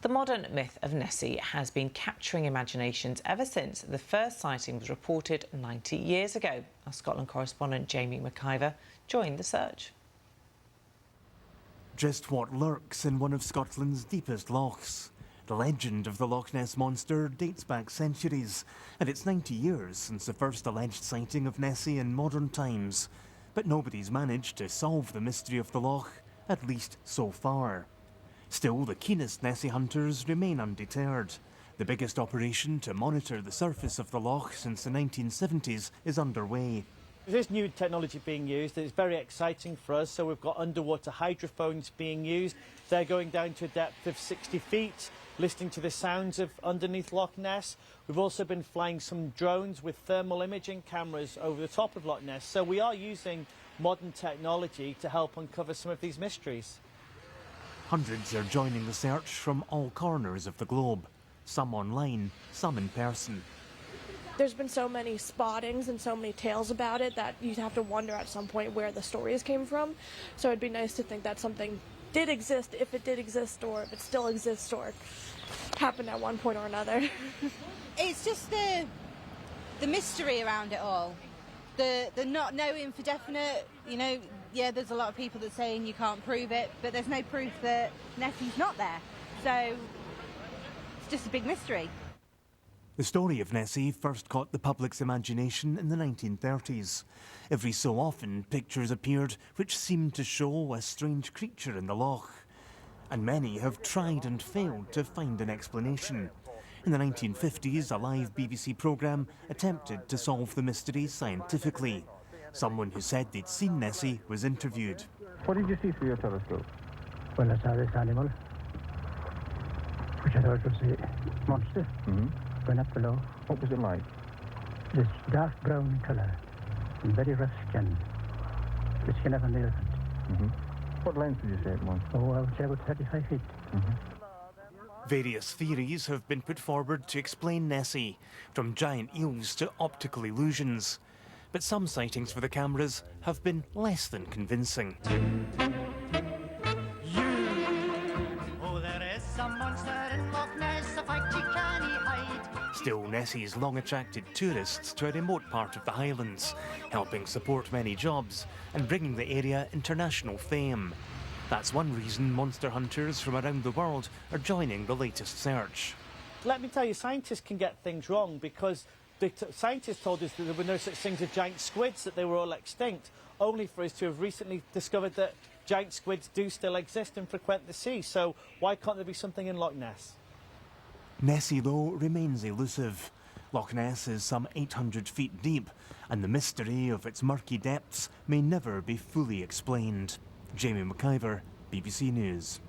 The modern myth of Nessie has been capturing imaginations ever since the first sighting was reported 90 years ago. Our Scotland correspondent Jamie McIver joined the search. Just what lurks in one of Scotland's deepest lochs? The legend of the Loch Ness monster dates back centuries, and it's 90 years since the first alleged sighting of Nessie in modern times. But nobody's managed to solve the mystery of the Loch, at least so far. Still, the keenest Nessie hunters remain undeterred. The biggest operation to monitor the surface of the Loch since the 1970s is underway. There's new technology being used. It's very exciting for us. So we've got underwater hydrophones being used. They're going down to a depth of 60 feet, listening to the sounds of underneath Loch Ness. We've also been flying some drones with thermal imaging cameras over the top of Loch Ness. So we are using modern technology to help uncover some of these mysteries. Hundreds are joining the search from all corners of the globe. Some online, some in person. There's been so many spottings and so many tales about it that you'd have to wonder at some point where the stories came from. So it'd be nice to think that something did exist, if it did exist, or if it still exists, or happened at one point or another. It's just the mystery around it all. The not knowing for definite, you know, yeah, there's a lot of people that saying you can't prove it, but there's no proof that Nessie's not there. So it's just a big mystery. The story of Nessie first caught the public's imagination in the 1930s. Every so often, pictures appeared which seemed to show a strange creature in the Loch. And many have tried and failed to find an explanation. In the 1950s, a live BBC programme attempted to solve the mystery scientifically. Someone who said they'd seen Nessie was interviewed. What did you see through your telescope? Well, I saw this animal, which I thought was a monster. Went up below. What was it like? This dark brown colour and very rough skin. The skin of an elephant. What length did you say it was? Oh, I would say about 35 feet. Various theories have been put forward to explain Nessie, from giant eels to optical illusions. But some sightings for the cameras have been less than convincing. Still, Nessie's long attracted tourists to a remote part of the Highlands, helping support many jobs and bringing the area international fame. That's one reason monster hunters from around the world are joining the latest search. Let me tell you, scientists can get things wrong because the scientists told us that there were no such things as giant squids, that they were all extinct, only for us to have recently discovered that giant squids do still exist and frequent the sea. So why can't there be something in Loch Ness? Nessie, though, remains elusive. Loch Ness is some 800 feet deep, and the mystery of its murky depths may never be fully explained. Jamie McIver, BBC News.